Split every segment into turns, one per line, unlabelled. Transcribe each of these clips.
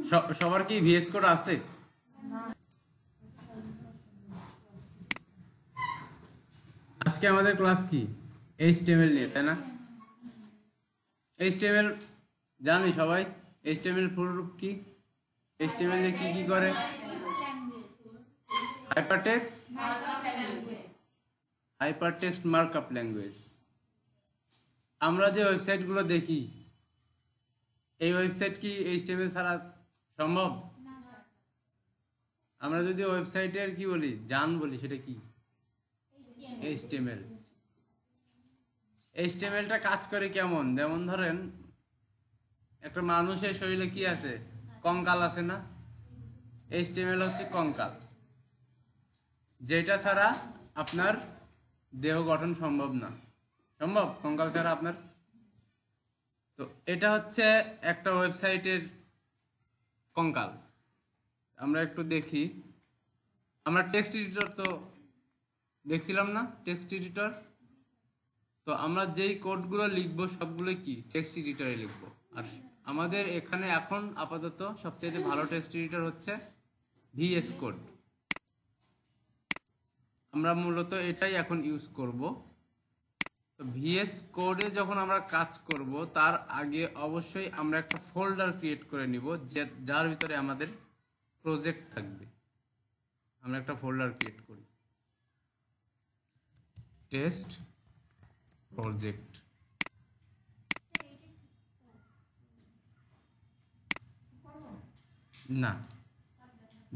সবার কি VS code আছে? আজকে আমাদের ক্লাস কি এইচটিএমএল নিয়ে, তাই না? এইচটিএমএল জানি সবাই। এইচটিএমএল ফুল রূপ কি? এইচটিএমএল দিয়ে কি কি করে? Hypertext markup language. আমরা যে ওয়েবসাইটগুলো দেখি, এই ওয়েবসাইট কি এইচটিএমএল ছাড়া সম্ভব? আমরা যদি ওয়েবসাইটের কি বলি, জান বলি, সেটা কি? এইচটিএমএল। এইচটিএমএলটা কাজ করে কেমন? যেমন ধরেন একটা মানুষের শরীরে কি আছে? কঙ্কাল আছে না? এইচটিএমএল হচ্ছে কঙ্কাল, যেটা ছাড়া আপনার দেহ গঠন সম্ভব না। সম্ভব কঙ্কাল ছাড়া আপনার? তো এটা হচ্ছে একটা ওয়েবসাইটের কঙ্কাল। আমরা একটু দেখি। আমরা টেক্সট এডিটর তো দেখছিলাম না? টেক্সট এডিটর, তো আমরা যেই কোডগুলো লিখবো সবগুলো কি টেক্সট এডিটরে লিখবো। আর আমাদের এখানে এখন আপাতত সবচেয়ে ভালো টেক্সট এডিটর হচ্ছে ভিএস কোড। আমরা মূলত এটাই এখন ইউজ করব। তো ভিএস কোডে যখন আমরা কাজ করব, তার আগে অবশ্যই আমরা একটা ফোল্ডার ক্রিয়েট করে নিব, যার ভিতরে আমাদের প্রজেক্ট থাকবে। আমরা একটা ফোল্ডার ক্রিয়েট করি, টেস্ট প্রজেক্ট। না,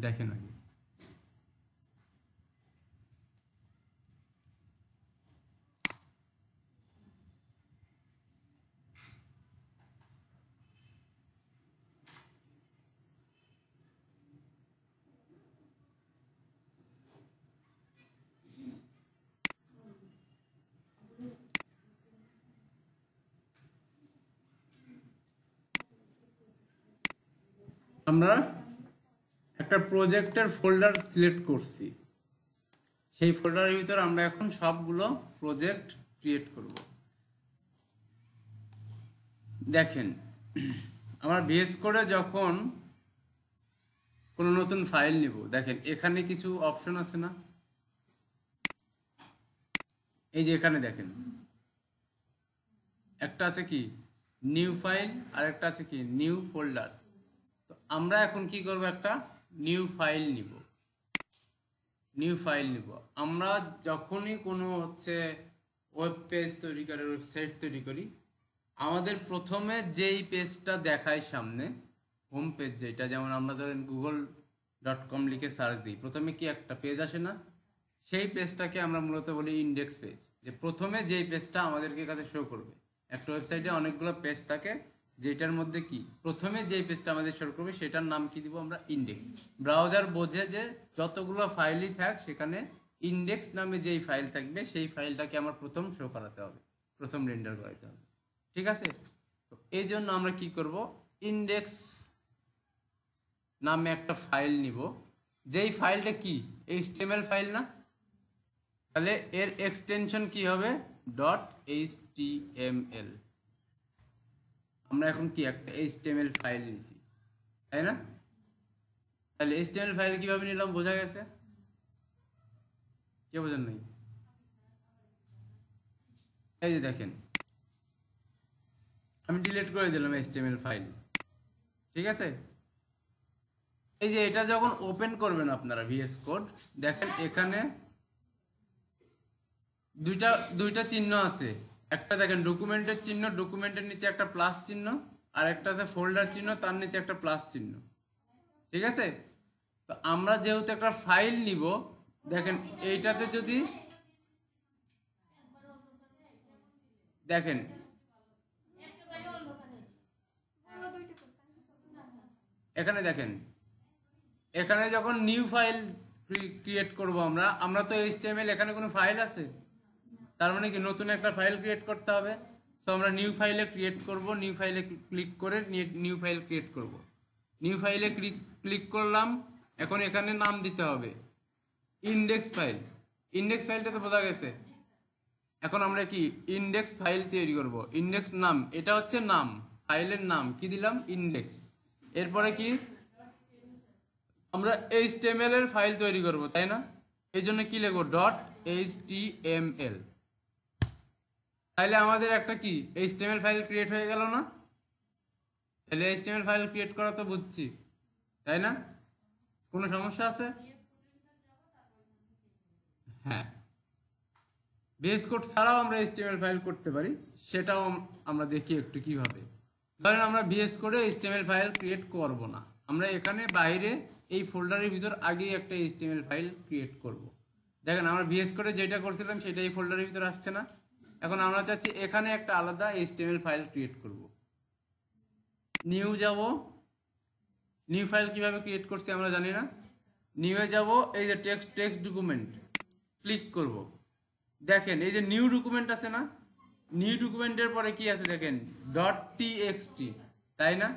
দেখেন আগে। আমরা একটা প্রজেক্টের ফোল্ডার সিলেক্ট করছি, সেই ফোল্ডারের ভিতরে আমরা এখন সবগুলো প্রজেক্ট ক্রিয়েট করব। দেখেন, আমরা ভিএস কোডে যখন কোনো নতুন ফাইল নিব, দেখেন এখানে কিছু অপশন আছে না? এই যে এখানে দেখেন একটা আছে কি নিউ ফাইল, আর একটা আছে কি নিউ ফোল্ডার। তো আমরা এখন কি করব, একটা নিউ ফাইল নিব। আমরা যখনই কোনো ওয়েব পেজ তৈরি করি, ওয়েবসাইট তৈরি করি, আমাদের প্রথমে যেই পেজটা দেখায় সামনে, হোম পেজ যেটা, যেমন আমরা ধরেন google.com লিখে সার্চ দিই, প্রথমে কি একটা পেজ আসে না? সেই পেজটাকে আমরা মূলত বলি ইন্ডেক্স পেজ। যে প্রথমে যেই পেজটা আমাদেরকে কাছে শো করবে। একটা ওয়েবসাইটে অনেকগুলো পেজ থাকে, যেটার মধ্যে কি প্রথমে যেই পেজটা আমাদের শো করবে সেটার নাম কি দিব আমরা? ইন্ডেক্স। ব্রাউজার বোঝে যে যতগুলো ফাইলই থাক, সেখানে ইন্ডেক্স নামে যেই ফাইল থাকবে সেই ফাইলটাকে আমার প্রথম শো করাতে হবে, প্রথম রেন্ডার করাতে হবে। ঠিক আছে? তো এই জন্য আমরা কি করব, ইন্ডেক্স নামে একটা ফাইল নিব, যেই ফাইলটা কি এইচটিএমএল ফাইল না? তাহলে এর এক্সটেনশন কি হবে? .html। আমরা এখন কি একটা এইচটিএমএল ফাইল নিছি, তাই না? তাহলে এইচটিএমএল ফাইল কিভাবে নিলাম বোঝা গেছে? কে বোঝেন নাই? এই যে দেখেন, আমি ডিলিট করে দিলাম এইচটিএমএল ফাইল। ঠিক আছে? এই যে এটা যখন ওপেন করবেন আপনারা ভিএস কোড, দেখেন এখানে দুইটা চিহ্ন আছে। একটা দেখেন ডকুমেন্টের চিহ্ন, ডকুমেন্টের নিচে একটা প্লাস চিহ্ন, আর একটা আছে ফোল্ডার চিহ্ন, তার নিচে একটা প্লাস চিহ্ন। ঠিক আছে? তো আমরা যেহেতু একটা ফাইল নিব, দেখেন এইটাতে যদি দেখেন এখানে দেখেন, এখানে যখন নিউ ফাইল ক্রিয়েট করব আমরা তো এইচটিএমএল, এখানে কোনো ফাইল আছে? তার মানে কি নতুন একটা ফাইল ক্রিয়েট করতে হবে। সো আমরা নিউ ফাইলে ক্রিয়েট করব, নিউ ফাইলে ক্লিক করে নিউ ফাইল ক্রিয়েট করব। নিউ ফাইলে ক্লিক করলাম, এখন এখানে নাম দিতে হবে ইন্ডেক্স ফাইল। ইন্ডেক্স ফাইলটা তো বোঝা গেছে। এখন আমরা কি ইন্ডেক্স ফাইল তৈরি করব। ইন্ডেক্স নাম, এটা হচ্ছে নাম, ফাইলের নাম কি দিলাম? ইন্ডেক্স। এরপরে কি আমরা HTML এর ফাইল তৈরি করব, তাই না? এই জন্য কি লিখবো? .html। তাইলে আমাদের একটা কি HTML ফাইল ক্রিয়েট হয়ে গেল না? তাহলে HTML ফাইল ক্রিয়েট করা তো বুঝছি, তাই না? কোনো সমস্যা আছে? হ্যাঁ, VS কোড ছাড়াও আমরা HTML ফাইল করতে পারি, সেটাও আমরা দেখি একটু কিভাবে। ধরেন আমরা VS কোডে HTML ফাইল ক্রিয়েট করব না, আমরা এখানে বাইরে এই ফোল্ডারের ভিতর আগেই একটা HTML ফাইল ক্রিয়েট করব। দেখেন আমরা VS কোডে যেটা করছিলাম সেটা এই ফোল্ডারের ভিতর আসছে না? এখন আমরা চাচ্ছি এখানে একটা আলাদা HTML ফাইল ক্রিয়েট করব। নিউ যাব, নিউ ফাইল কিভাবে ক্রিয়েট করছি আমরা জানি না। নিউয়ে যাব, এই যে টেক্সট ডকুমেন্ট ক্লিক করব। দেখেন এই যে নিউ ডকুমেন্ট আছে না, নিউ ডকুমেন্টের পরে কি আছে দেখেন, .txt, তাই না?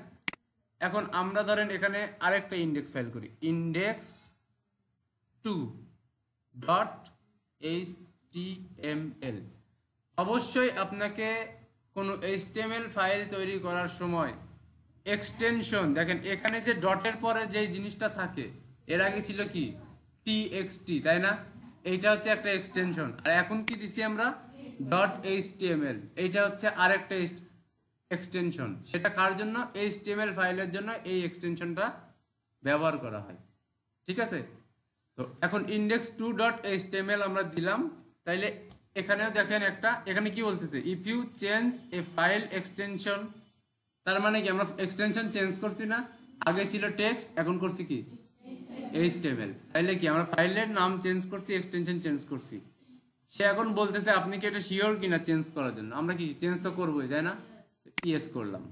এখন আমরা ধরেন এখানে আরেকটা ইন্ডেক্স ফাইল করি, index2.html। অবশ্যই আপনাকে কোনো HTML ফাইল তৈরি করার সময় এক্সটেনশন, দেখেন এখানে যে ডটের পরে যে জিনিসটা থাকে, এর আগে ছিল কি txt, তাই না? এইটা হচ্ছে একটা এক্সটেনশন। আর এখন কি দিছি আমরা? .html। এইটা হচ্ছে আরেকটা এক্সটেনশন। সেটা কার জন্য? HTML ফাইলের জন্য এই এক্সটেনশনটা ব্যবহার করা হয়, ঠিক আছে? তো এখন index2.html আমরা দিলাম। তাইলে এখানেও দেখেন একটা, এখানে কি বলতেছে, if you change a file extension, তার মানে কি আমরা এক্সটেনশন চেঞ্জ করছি না? আগে ছিল টেক্সট, এখন করছি কি HTML। তাইলে কি আমরা ফাইলের নাম চেঞ্জ করছি, এক্সটেনশন চেঞ্জ করছি। সে এখন বলতেছে আপনি কি এটা শিওর কিনা চেঞ্জ করার জন্য? আমরা কি চেঞ্জ তো করবোই, তাই না? ইয়েস করলাম।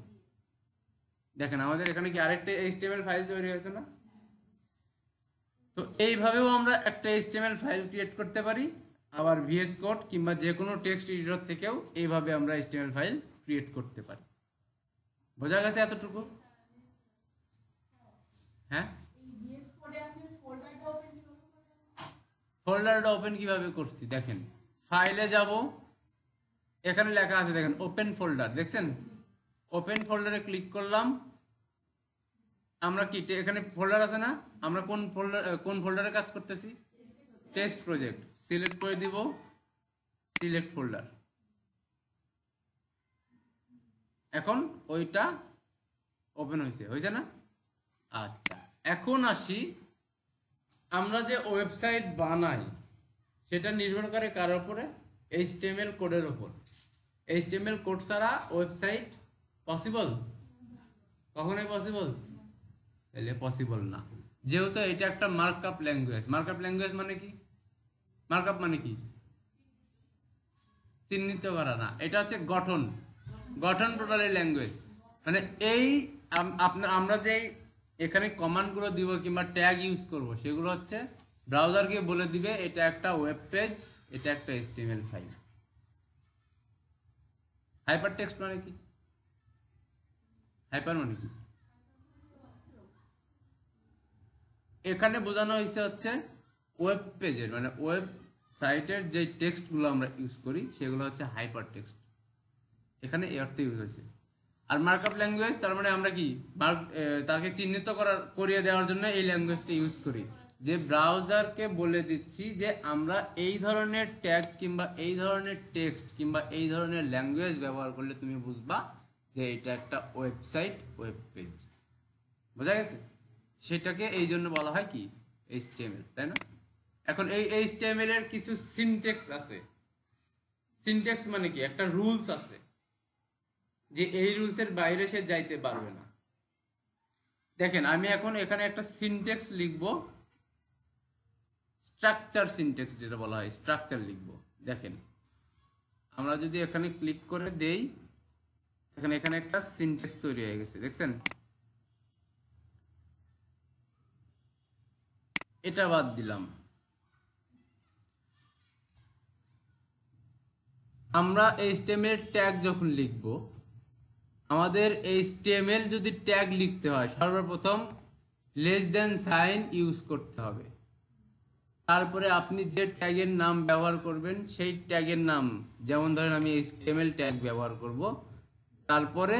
দেখেন আমাদের এখানে কি আরেকটা HTML ফাইল তৈরি হয়েছে না? তো এইভাবেও আমরা একটা HTML ফাইল ক্রিয়েট করতে পারি। আবার VS কোড কিংবা যে কোনো টেক্সট এডিটর থেকেও এইভাবে আমরা HTML ফাইল ক্রিয়েট করতে পারি। বোঝা গেছে এতটুকু? হ্যাঁ, ফোল্ডারটা ওপেন কিভাবে করছি দেখেন, ফাইলে যাব, এখানে লেখা আছে দেখেন ওপেন ফোল্ডার, দেখছেন? ওপেন ফোল্ডারে ক্লিক করলাম। আমরা কি এখানে ফোল্ডার আছে না, আমরা কোন ফোল্ডারে কাজ করতেছি? Test project. সিলেক্ট করে দিব, সিলেক্ট ফোল্ডার। এখন ওইটা ওপেন হয়েছে না? আচ্ছা, এখন আসি, আমরা যে ওয়েবসাইট বানাই সেটা নির্ভর করে কার উপরে? HTML কোডের উপর। HTML কোড ছাড়া ওয়েবসাইট পসিবল? কখনোই পসিবল? তাহলে পসিবল না, যেহেতু এটা একটা মার্কআপ ল্যাঙ্গুয়েজ। মার্কআপ ল্যাঙ্গুয়েজ মানে কি? মার্কআপ মানে কি? চিহ্নিত করা না, এটা হচ্ছে গঠন প্রকারের ল্যাঙ্গুয়েজ। মানে এই আমরা যে এখানে কমান্ডগুলো দিব কিংবা ট্যাগ ইউজ করব, সেগুলো হচ্ছে ব্রাউজারকে বলে দিবে এটা একটা ওয়েব পেজ, এটা একটা HTML ফাইল। হাইপার টেক্সট মানে কি? হাইপার মানে কি? এখানে বোঝানো হয়েছে হচ্ছে ওয়েব পেজের, মানে ওয়েব সাইটের যে টেক্সটগুলো আমরা ইউজ করি সেগুলো হচ্ছে হাইপার টেক্সট, এখানে এই অর্থে ইউজ হয়েছে। আর মার্কআপ ল্যাঙ্গুয়েজ, তার মানে আমরা কি তাকে চিহ্নিত করিয়ে দেওয়ার জন্য এই ল্যাঙ্গুয়েজটা ইউজ করি, যে ব্রাউজারকে বলে দিচ্ছি যে আমরা এই ধরনের ট্যাগ কিংবা এই ধরনের টেক্সট কিংবা এই ধরনের ল্যাঙ্গুয়েজ ব্যবহার করলে তুমি বুঝবা যে এটা একটা ওয়েবসাইট, ওয়েব পেজ। বোঝা গেছে? সেটাকে এই জন্য বলা হয় কি HTML, তাই না? এখন এই HTML এর কিছু সিনট্যাক্স আছে। সিনট্যাক্স মানে কি? একটা রুলস আছে যে এই রুলসের বাইরে সে যাইতে পারবে না। দেখেন আমি এখন এখানে একটা সিনট্যাক্স লিখব, স্ট্রাকচার সিনট্যাক্স যেটা বলা হয়, স্ট্রাকচার লিখব। দেখেন আমরা যদি এখানে ক্লিক করে দেই, এখানে একটা সিনট্যাক্স তৈরি হয়ে গেছে, দেখছেন? এটা বাদ দিলাম। আমরা HTML ট্যাগ যখন লিখব, আমাদের HTML যদি ট্যাগ লিখতে হয় সর্বপ্রথম লেস দেন সাইন ইউজ করতে হবে। তারপরে আপনি যে ট্যাগের নাম ব্যবহার করবেন সেই ট্যাগের নাম, যেমন ধরেন আমি HTML ট্যাগ ব্যবহার করব, তারপরে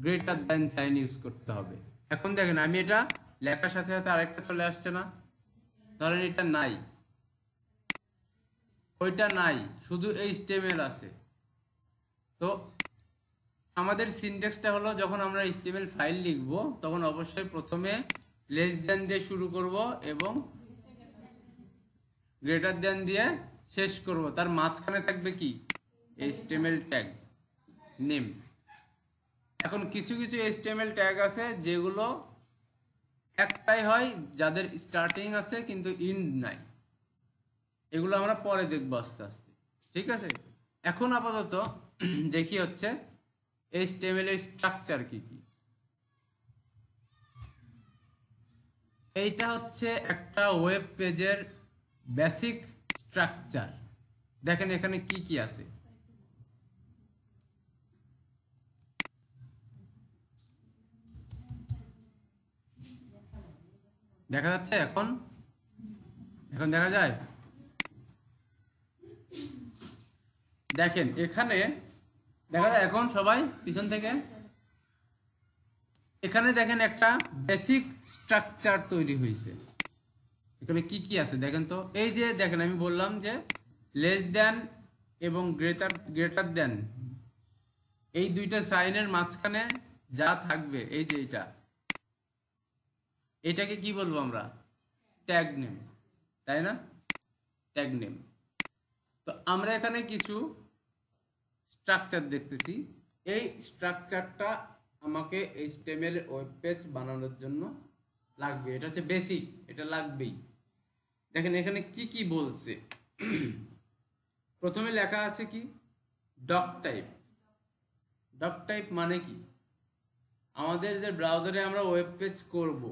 গ্রেটার দেন সাইন ইউজ করতে হবে। এখন দেখেন আমি এটা লেখার সাথে সাথে আরেকটা চলে আসছে না? ধরেন এটা নাই, ওইটা নাই, শুধু HTML আছে। তো আমাদের সিনট্যাক্সটা হলো, যখন আমরা HTML ফাইল লিখব তখন অবশ্যই প্রথমে লেস দেন দিয়ে শুরু করব এবং গ্রেটার দেন দিয়ে শেষ করব। তার মাঝখানে থাকবে কি? HTML tag name. এখন কিছু কিছু HTML ট্যাগ আছে যেগুলো একটাই হয়, যাদের স্টার্টিং আছে কিন্তু ইন্ড নাই। এগুলো আমরা পরে দেখবো আস্তে আস্তে, ঠিক আছে? এখন আপাতত দেখি হচ্ছে HTML এর স্ট্রাকচার কি কি। এইটা হচ্ছে একটা ওয়েব পেজের বেসিক স্ট্রাকচার। দেখেন এখানে কি কি আছে। দেখা যাচ্ছে এখন? এখন দেখা যায়? দেখেন এখানে দেখা যায় এখন সবাই পিছন থেকে। এখানে দেখেন একটা বেসিক স্ট্রাকচার তৈরি হয়েছে। এখানে কি কি আছে দেখেন তো। এই যে দেখেন আমি বললাম যে লেস দেন এবং গ্রেটার দেন, এই দুইটা সাইনের মাঝখানে যা থাকবে, এই যে এটাকে কি বলবো আমরা? ট্যাগ নেম, তাই না? Tag name. তো আমরা এখানে কিছু স্ট্রাকচার দেখতেছি। এই স্ট্রাকচারটা আমাকে HTML ওয়েব পেজ বানানোর জন্য লাগবে। এটা হচ্ছে বেসিক, এটা লাগবেই। দেখেন এখানে কি কি বলছে। প্রথমে লেখা আছে কি? Doc type. ডক টাইপ মানে কি? আমাদের যে ব্রাউজারে আমরা ওয়েব পেজ করব,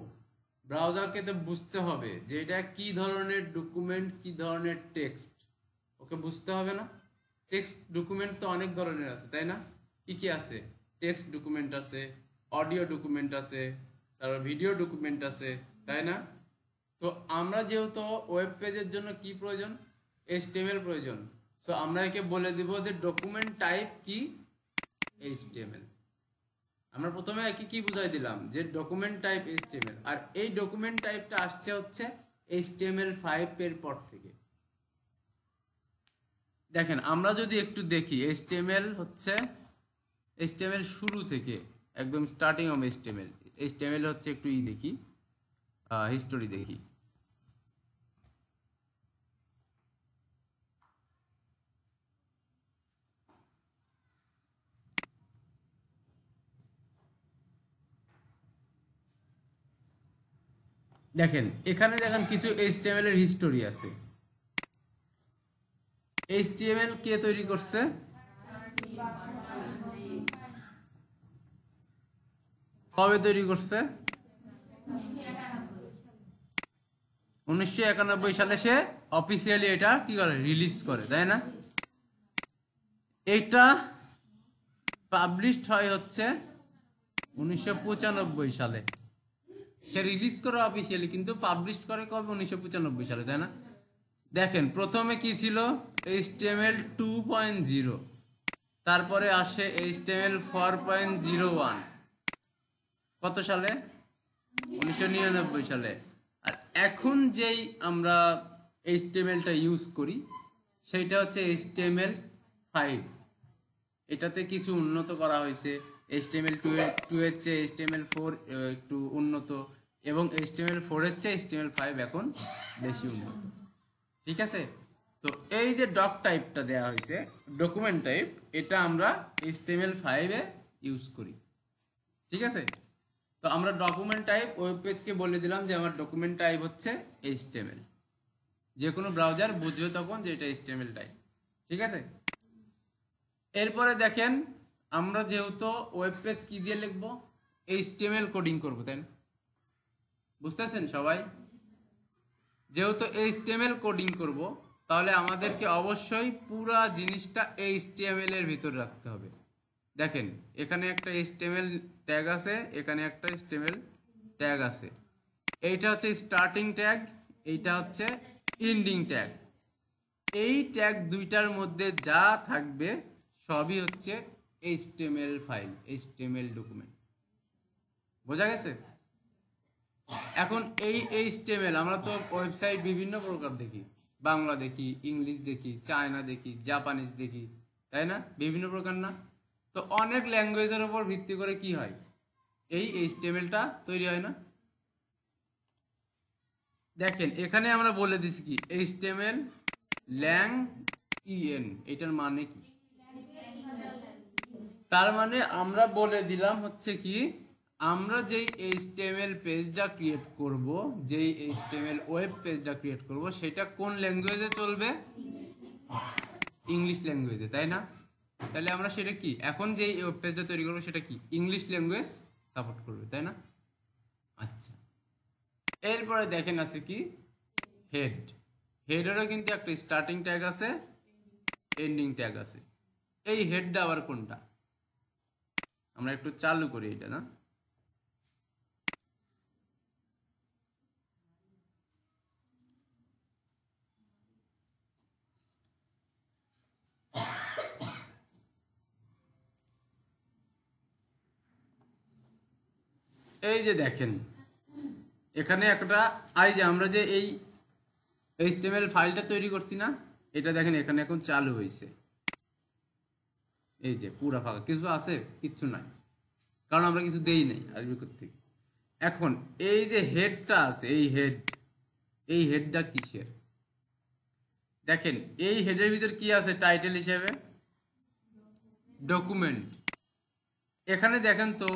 ব্রাউজারকে তো বুঝতে হবে যে এটা কি ধরনের ডকুমেন্ট, কি ধরনের টেক্সট, ওকে বুঝতে হবে না? টেক্সট ডকুমেন্ট তো অনেক ধরনের আছে, তাই না? কি কি আছে? টেক্সট ডকুমেন্ট আছে, অডিও ডকুমেন্ট আছে, তারপর ভিডিও ডকুমেন্ট আছে, তাই না? তো আমরা যেহেতু ওয়েব পেজের জন্য কি প্রয়োজন? HTML প্রয়োজন। তো আমরা একে বলে দিব যে ডকুমেন্ট টাইপ কি? HTML। আমরা প্রথমে কি কি বুঝাই দিলাম যে ডকুমেন্ট টাইপ HTML, আর এই ডকুমেন্ট টাইপটা আসছে হচ্ছে HTML5 এর পর থেকে। দেখেন আমরা যদি একটু দেখি HTML হচ্ছে HTML শুরু থেকে একদম স্টার্টিং অফ HTML হচ্ছে একটু দেখি, হিস্টোরি দেখি। দেখেন এখানে দেখেন কিছু HTML এর হিস্টোরি আছে। HTML কে তৈরি করছে? কবে তৈরি করছে? 1991 সালে সে অফিসিয়ালি এটা কি করে? রিলিজ করে, তাই না? এটা পাবলিশড হয় হচ্ছে 1995 সালে। সে রিলিজ করে অফিসিয়ালি, কিন্তু পাবলিশ করে কবে? 1995 সালে, তাই না? দেখেন প্রথমে কি ছিল? HTML 2.0, তারপরে আসে HTML 4.01 কত সালে? 1999 সালে। আর এখন যেই আমরা HTML-টা ইউজ করি সেইটা হচ্ছে HTML5। এটাতে কিছু উন্নত করা হয়েছে। HTML2 এর চেয়ে HTML4 একটু উন্নত, এবং HTML4 এর চেয়ে HTML5 এখন বেশি উন্নত, ঠিক আছে? তো এই যে ডক টাইপটা দেওয়া হয়েছে, ডকুমেন্ট টাইপ, এটা আমরা HTML5 এ ইউজ করি, ঠিক আছে? তো আমরা ডকুমেন্ট টাইপ ওয়েব পেজকে বলে দিলাম যে আমার ডকুমেন্ট টাইপ হচ্ছে HTML। যে কোনো ব্রাউজার বুঝবে তখন যে এটা HTML টাইপ, ঠিক আছে? এরপরে দেখেন আমরা যেহেতু ওয়েব পেজ কি দিয়ে লিখবো? HTML কোডিং করবো, তাই না? বুঝতেছেন সবাই? যেহেতু HTML কোডিং করব, তাহলে আমাদেরকে অবশ্যই পুরা জিনিসটা HTML এর ভিতর রাখতে হবে। দেখেন এখানে একটা HTML ট্যাগ আছে, এখানে একটা HTML ট্যাগ আছে। এইটা হচ্ছে স্টার্টিং ট্যাগ, এইটা হচ্ছে এন্ডিং ট্যাগ। এই ট্যাগ দুইটার মধ্যে যা থাকবে সবই হচ্ছে HTML ফাইল, HTML ডকুমেন্ট। বোঝা গেছে? এখন এই এইচটিএমএল আমরা তো ওয়েবসাইট বিভিন্ন প্রকার দেখি, বাংলা দেখি, ইংলিশ দেখি, চায়না দেখি, জাপানিজ দেখি, তাই না? বিভিন্ন প্রকার না? তো অনেক ল্যাঙ্গুয়েজের উপর ভিত্তি করে কি হয়, এই এইচটিএমএলটা তৈরি হয় না? দেখেন এখানে আমরা বলে দিছি কি এইচটিএমএল ল্যাং ইএন, এটার মানে কি? তার মানে আমরা বলে দিলাম হচ্ছে কি আমরা যেই এইচটিএমএল পেজটা ক্রিয়েট করব, যেই এইচটিএমএল ওয়েব পেজটা ক্রিয়েট করব, সেটা কোন ল্যাঙ্গুয়েজে চলবে? ইংলিশ ল্যাঙ্গুয়েজে, তাই না? তাহলে আমরা সেটা কি এখন যেই ওয়েব পেজটা তৈরি করবো সেটা কি ইংলিশ ল্যাঙ্গুয়েজ সাপোর্ট করবে, তাই না? আচ্ছা, এরপরে দেখেন আছে কি হেড। হেডেরও কিন্তু একটা স্টার্টিং ট্যাগ আছে, এন্ডিং ট্যাগ আছে। এই হেডটা আবার কোনটা? আমরা একটু চালু করি এটা, না? এই যে দেখেন এখানে একটা এই যে আমরা যে এই এইচটিএমএল ফাইলটা তৈরি করছি না, এটা দেখেন এখানে এখন চালু হয়েছে। এই যে পুরা ফাঁকা, কিছু আছে? কিচ্ছু নাই, কারণ আমরা কিছু দেই নাই আসবে থেকে। এখন এই যে হেডটা আছে, এই হেডটা কিসের? দেখেন এই হেডের ভিতর কি আছে টাইটেল হিসেবে? ডকুমেন্ট। এখানে দেখেন তো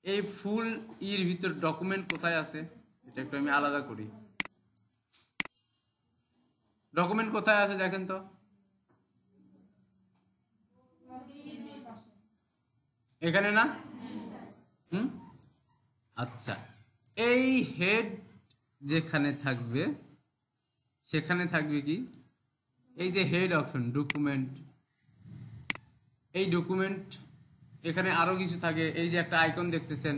এই ফুল ইর ভিতর ডকুমেন্ট কোথায় আছে? এটা একটু আমি আলাদা করি। ডকুমেন্ট কোথায় আছে দেখেন তো? এখানে না? হুম, আচ্ছা, এই হেড যেখানে থাকবে সেখানে থাকবে কি এই যে হেড অপশন ডকুমেন্ট। এই ডকুমেন্ট এখানে আরো কিছু থাকে, এই যে একটা আইকন দেখতেছেন,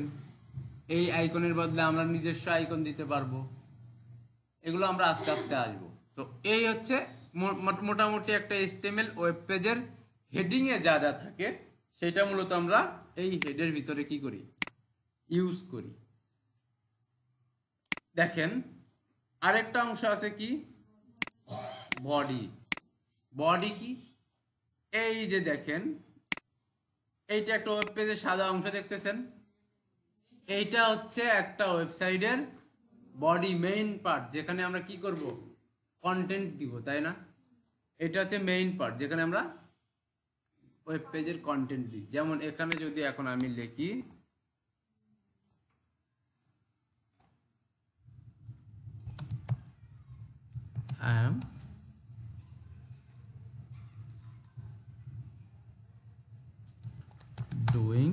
এই আইকনের বদলে আমরা নিজস্ব আইকন দিতে পারবো। এগুলো আমরা আস্তে আস্তে আসবো। তো এই হচ্ছে মোটামুটি একটা এইচটিএমএল ওয়েব পেজের হেডিং এ যা যা থাকে সেটা মূলত আমরা এই হেডের ভিতরে কি করি, ইউজ করি। দেখেন আরেকটা অংশ আছে কি বডি। বডি কি? এই যে দেখেন এইটা একটা ওয়েব পেজের সাদা অংশ দেখতেছেন, এইটা হচ্ছে একটা ওয়েবসাইটের বডি, মেইন পার্ট, যেখানে আমরা কি করব, কন্টেন্ট দিব, তাই না? এটা হচ্ছে মেইন পার্ট যেখানে আমরা ওয়েব পেজের কন্টেন্ট দিই। যেমন এখানে যদি এখন আমি লিখি I am doing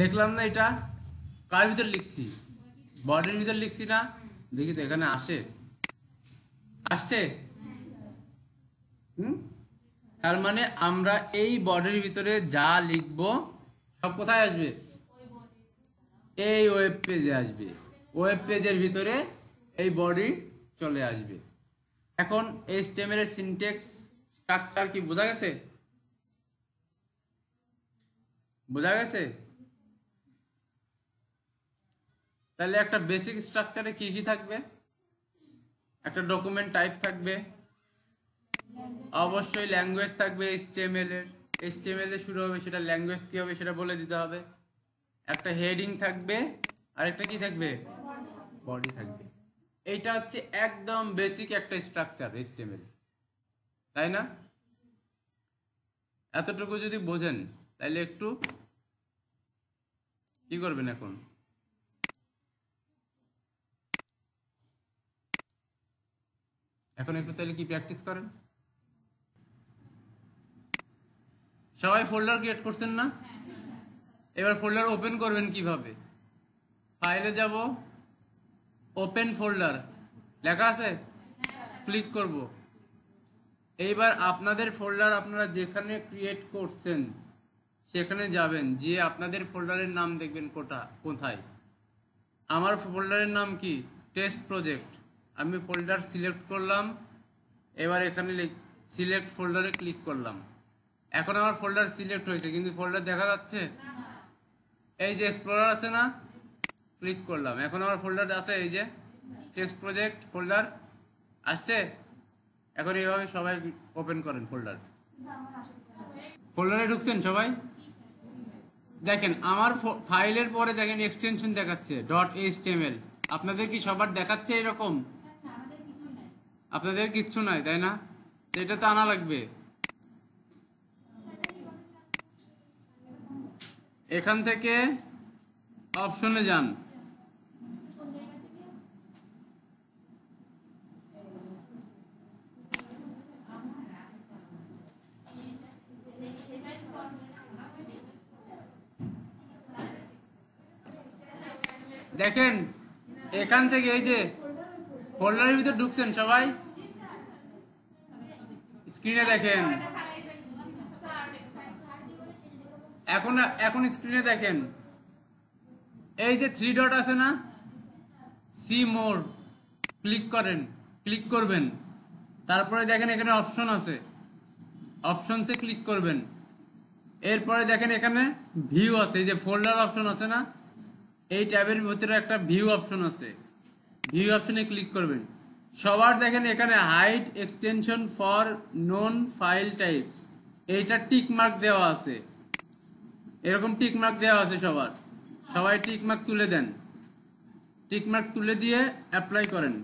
লিখলাম না, এটা কার ভিতর লিখছি? বডির ভিতর লিখছি না? দেখি তো এখানে আসে, আসছে? হুম, তার মানে আমরা এই বডির ভিতরে যা লিখব সব কোথায় আসবে? এই ওয়েব পেজে আসবে। ওয়েব পেজের ভিতরে এই বডি চলে আসবে। এখন এইচটিএমএল এর সিনট্যাক্স স্ট্রাকচার কি বোঝা গেছে? বোঝা গেছে? তাহলে একটা বেসিক স্ট্রাকচারে কি কি থাকবে? একটা ডকুমেন্ট টাইপ থাকবে, অবশ্যই ল্যাঙ্গুয়েজ থাকবে এইচটিএমএল এর, এইচটিএমএল এ শুরু হবে, সেটা ল্যাঙ্গুয়েজ কি হবে সেটা বলে দিতে হবে। একটা হেডিং থাকবে, আর একটা কি থাকবে, বডি থাকবে। এইটা হচ্ছে একদম বেসিক একটা স্ট্রাকচার এইচটিএমএল, তাই না? এতটুকু যদি বোঝেন তাহলে একটু কি করবেন এখন, এখন একটু তাহলে কি প্র্যাকটিস করেন। সবাই ফোল্ডার ক্রিয়েট করছেন না? এবার ফোল্ডার ওপেন করবেন কিভাবে? ফাইলে যাব, ওপেন ফোল্ডার লেখা আছে, ক্লিক করব। এইবার আপনাদের ফোল্ডার আপনারা যেখানে ক্রিয়েট করছেন সেখানে যাবেন, যে আপনাদের ফোল্ডারের নাম দেখবেন কোথায়। আমার ফোল্ডারের নাম কি টেস্ট প্রজেক্ট। আমি ফোল্ডার সিলেক্ট করলাম, এবার এখানে সিলেক্ট ফোল্ডারে ক্লিক করলাম। এখন আমার ফোল্ডার সিলেক্ট হয়েছে, কিন্তু ফোল্ডার দেখা যাচ্ছে? এই যে এক্সপ্লোরার আছে না, ক্লিক করলাম, এখন আমার ফোল্ডার আছে, এই যে টেক্সট প্রজেক্ট ফোল্ডার আসছে। এখন এইভাবে সবাই ওপেন করেন ফোল্ডার। ফোল্ডারে ঢুকছেন সবাই? দেখেন আমার ফাইলের পরে দেখেন এক্সটেনশন দেখাচ্ছে .html। আপনাদের কি সবার দেখাচ্ছে এরকম? আপনাদের কিচ্ছু নাই, তাই না? এটা তো আনা লাগবে। এখান থেকে অপশনে যান, দেখেন এখান থেকে এই যে ফোল্ডারের ভিতর ঢুকছেন সবাই, স্ক্রিনে দেখেন। এখন এখন স্ক্রিনে দেখেন এই যে 3 ডট আছে না, সি মোর, ক্লিক করেন, ক্লিক করবেন। তারপরে দেখেন এখানে অপশন আছে, অপশনসে ক্লিক করবেন। এরপরে দেখেন এখানে ভিউ আছে, এই যে ফোল্ডার অপশন আছে না, এই ট্যাবের ভিতরে একটা ভিউ অপশন আছে, ভিউ অপশনে ক্লিক করবেন। সবার দেখেন এখানে hide extension for known file types, এইটা টিক মার্ক দেওয়া আছে, এরকম টিক মার্ক দেওয়া আছে সবার। সবাই টিক মার্ক তুলে দেন, টিক মার্ক তুলে দিয়ে অ্যাপ্লাই করেন।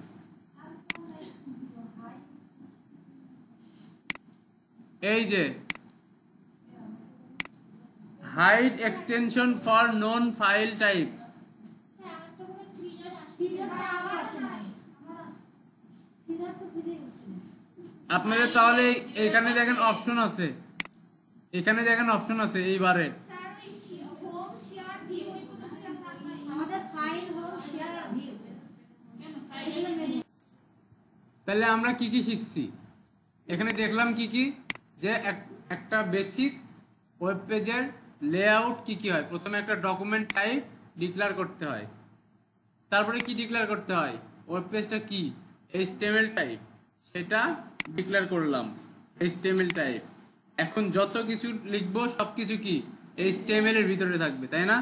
এই যে hide extension for known file types, আপনাদের তাহলে এখানে দেখেন অপশন আছে, এখানে দেখেন অপশন আছে এইবারে। তাহলে আমরা কি কি শিখছি এখানে দেখলাম, কি কি যে একটা বেসিক ওয়েব পেজের লেআউট কি কি হয়। প্রথমে একটা ডকুমেন্ট টাইপ ডিক্লেয়ার করতে হয়, তারপরে কি ডিক্লেয়ার করতে হয়, ওয়েব পেজটা কি HTML টাইপ, সেটা ডিক্লেয়ার করলাম HTML টাইপ। এখন যত কিছু লিখবো সবকিছু কি HTML এর ভিতরে থাকবে, তাই না?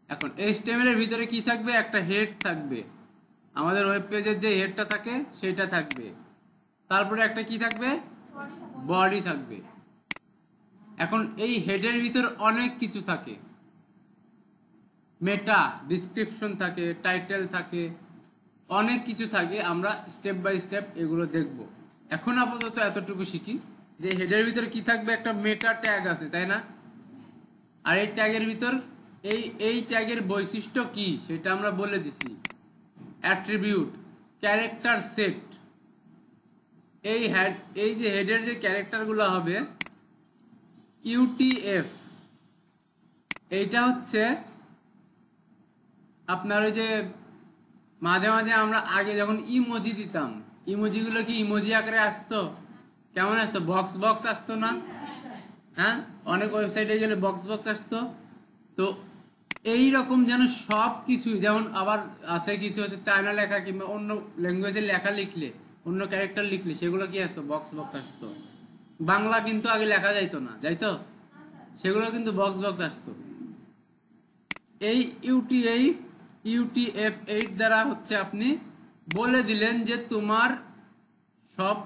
এখন HTML এর ভিতরে কি থাকবে, একটা হেড থাকবে, আমাদের ওয়েব পেজের যে হেডটা থাকে সেটা থাকবে। তারপরে একটা কি থাকবে, বডি থাকবে। এখন এই হেডের ভিতর অনেক কিছু থাকে, মেটা ডিসক্রিপশন থাকে, টাইটেল থাকে, অনেক কিছু থাকে। আমরা স্টেপ বাই স্টেপ এগুলো দেখব। এখন আপাতত এতটুকু শিখি যে হেডের ভিতর কি থাকবে, একটা মেটা ট্যাগ আছে, তাই না? আর এই ট্যাগের ভিতর এই ট্যাগের বৈশিষ্ট্য কি সেটা আমরা বলে দিছি, অ্যাট্রিবিউট, ক্যারেক্টার সেট। এই যে হেডের যে ক্যারেক্টারগুলো হবে UTF, এইটা হচ্ছে আপনার ওই যে মাঝে মাঝে আমরা আগে যখন ইমোজি দিতাম, ইমোজিগুলো কি ইমোজি আকারে আসতো? কেমন আসতো? বক্স বক্স আসতো না? হ্যাঁ, অনেক ওয়েবসাইটে গেলে বক্স বক্স আসতো। তো এই রকম যেন সব কিছু, যেমন আবার আছে কিছু হচ্ছে চায়না লেখা কিংবা অন্য ল্যাঙ্গুয়েজের লেখা লিখলে, অন্য ক্যারেক্টার লিখলে সেগুলো কি আসতো, বক্স বক্স আসতো। বাংলা কিন্তু আগে লেখা যাইতো না, যাইতো? সেগুলো কিন্তু বক্স বক্স আসতো। এই UTF-8 দ্বারা হচ্ছে আপনি বলে দিলেন যে তোমার সব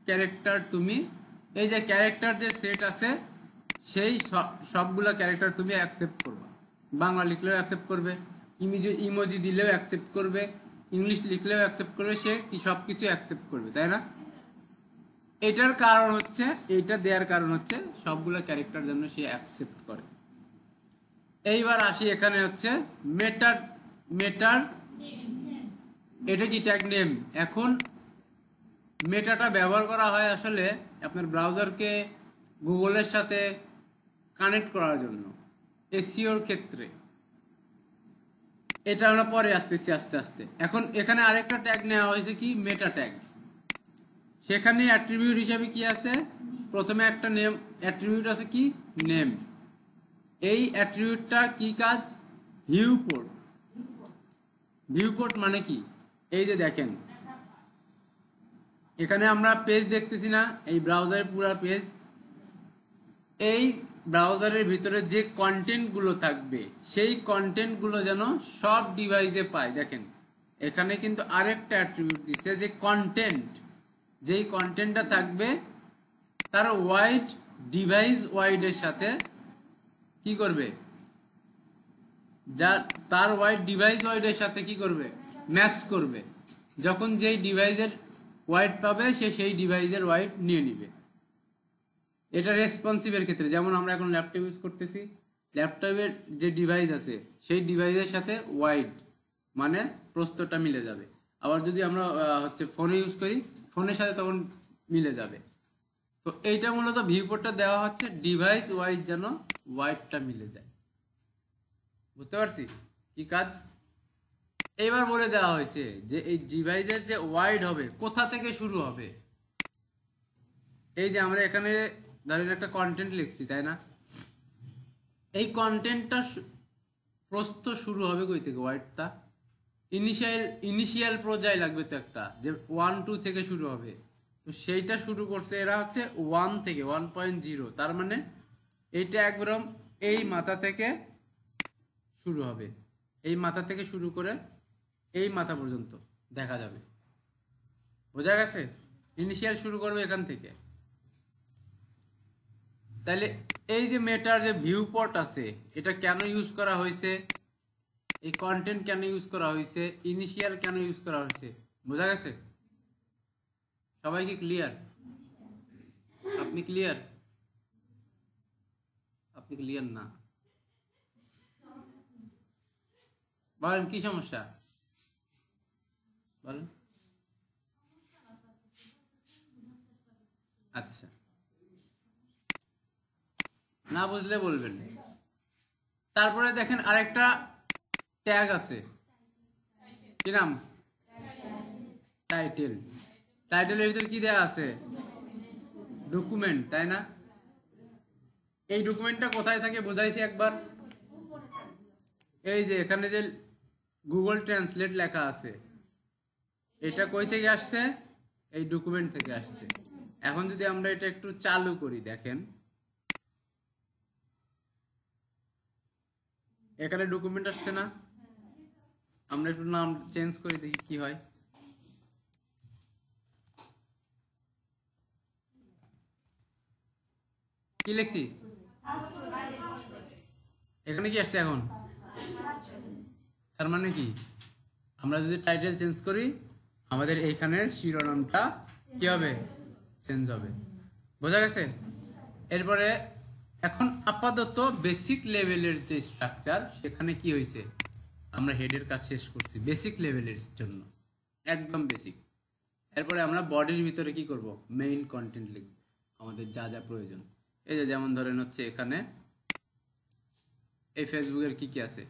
ক্যারেক্টার, তুমি এই যে ক্যারেক্টার যে সেট আছে সেই সবগুলা ক্যারেক্টার তুমি অ্যাকসেপ্ট করবে। বাংলা লিখলেও অ্যাকসেপ্ট করবে, ইমোজি দিলেও অ্যাকসেপ্ট করবে, ইংলিশ লিখলেও অ্যাকসেপ্ট করবে, সে কি সব কিছু অ্যাকসেপ্ট করবে, তাই না? এটার কারণ হচ্ছে, এইটা দেওয়ার কারণ হচ্ছে সবগুলো ক্যারেক্টার যেন সে অ্যাকসেপ্ট করে। এইবার আসি এখানে হচ্ছে মেটার এটা কি ট্যাগ নেম। এখন মেটাটা ব্যবহার করা হয় আসলে আপনার ব্রাউজারকে গুগলের সাথে কানেক্ট করার জন্য, এসইওর ক্ষেত্রে। এটা আমরা পরে আসতেছি আস্তে আস্তে। এখন এখানে আরেকটা ট্যাগ নেওয়া হয়েছে কি, মেটা ট্যাগ। সেখানে অ্যাট্রিবিউট হিসাবে কি আছে, প্রথমে একটা নেম অ্যাট্রিবিউট আছে কি, নেম। এই অ্যাট্রিবিউটটা কি কাজ, ভিউপোর্ট। ভিউপোর্ট মানে কি, এই যে দেখেন এখানে আমরা পেজ দেখতেছি না, এই ব্রাউজারের পুরো পেজ। এই ব্রাউজারের ভিতরে যে কন্টেন্টগুলো থাকবে সেই কন্টেন্টগুলো যেন সব ডিভাইসে পায়। দেখেন এখানে কিন্তু আরেকটা অ্যাট্রিবিউট দিচ্ছে যে কন্টেন্ট, যেই কন্টেন্টটা থাকবে তার ওয়াইড ডিভাইস ওয়াইডের সাথে কি করবে, যা তার ওয়াইড ডিভাইস ওয়াইডের সাথে কি করবে, ম্যাচ করবে। যখন যেই ডিভাইসের ওয়াইড পাবে সে সেই ডিভাইসের ওয়াইড নিয়ে নিবে। এটা রেসপন্সিভের ক্ষেত্রে, যেমন আমরা এখন ল্যাপটপ ইউজ করতেছি, ল্যাপটপের যে ডিভাইস আছে সেই ডিভাইসের সাথে ওয়াইড মানে প্রস্থটা মিলে যাবে। আবার যদি আমরা হচ্ছে ফোনে ইউজ করি, ফোনের সাথে তখন মিলে যাবে। তো এইটা মূলত ভিউপোর্টটা দেওয়া হচ্ছে ডিভাইস ওয়াইজ যেন ওয়াইডটা মিলে যায়। বুঝতে পারছি কি কাজ? এবার বলে দেওয়া হয়েছে যে এই ডিভাইসের যে ওয়াইড হবে কোথা থেকে শুরু হবে। এই যে আমরা এখানে ধরেন একটা কন্টেন্ট লিখছি, তাই না? এই কন্টেন্টটা প্রস্থ শুরু হবে কই থেকে, ওয়াইডটা ইনিশিয়াল পর্যায়ে লাগবে তো একটা, যে 1 2 থেকে শুরু হবে। তো সেইটা শুরু করছে এরা হচ্ছে 1 থেকে 1.0, তার মানে এইটা একদম এই মাথা থেকে শুরু হবে, এই মাথা থেকে শুরু করে এই মাথা পর্যন্ত দেখা যাবে। বোঝা গেছে? ইনিশিয়াল শুরু করবে এখান থেকে। তাহলে এই যে মেটার যে ভিউপোর্ট আছে এটা কেন ইউজ করা হয়েছে, এই কন্টেন্ট কেন ইউজ করা হয়েছে, ইনিশিয়াল কেন ইউজ করা হয়েছে, বোঝা গেছে? সবাই কি ক্লিয়ার? আপনি ক্লিয়ার? আপনি ক্লিয়ার না, বলেন কি সমস্যা বলেন। আচ্ছা, না বুঝলে বলবেন। তারপরে দেখেন আরেকটা ট্যাগ আছে, কি নাম? টাইটেল। টাইটেলের ভিতরে কি দেয়া আছে? ডকুমেন্ট, তাই না? এই ডকুমেন্টটা কোথায় থাকে বোঝাইছি একবার। এই যে এখানে যে গুগল ট্রান্সলেট লেখা আছে, এটা কই থেকে আসছে? এই ডকুমেন্ট থেকে আসছে। এখন যদি আমরা এটা একটু চালু করি, দেখেন এখানে ডকুমেন্ট আসছে না? আমরা একটু নাম চেঞ্জ করি, দেখি কি হয়। কি লিখছি এখানে, কি আসছে এখন? তার মানে কি, আমরা যদি টাইটেল চেঞ্জ করি আমাদের এইখানের শিরোনামটা কি হবে? চেঞ্জ হবে। বোঝা গেছে? এরপরে এখন আপাতত বেসিক লেভেলের যে স্ট্রাকচার সেখানে কি হয়েছে, আমরা হেডের কাজ শেষ করছি বেসিক লেভেলের জন্য, একদম বেসিক। এরপরে আমরা বডির ভিতরে কি করব, মেইন কন্টেন্ট লিখব, আমাদের যা যা প্রয়োজন। এই যে যেমন ধরেন হচ্ছে এখানে এই ফেসবুকের কি কি আছে,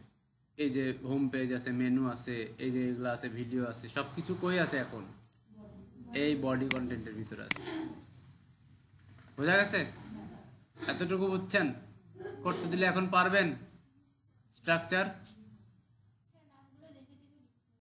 এই যে হোম পেজ আছে, মেনু আছে, এই যে এগুলো আছে, ভিডিও আছে, সবকিছু কই আছে এখন? এই বডি কন্টেন্টের ভিতরে আছে। বোঝা গেছে? এতটুকু বুঝছেন? করতে দিলে এখন পারবেন স্ট্রাকচার?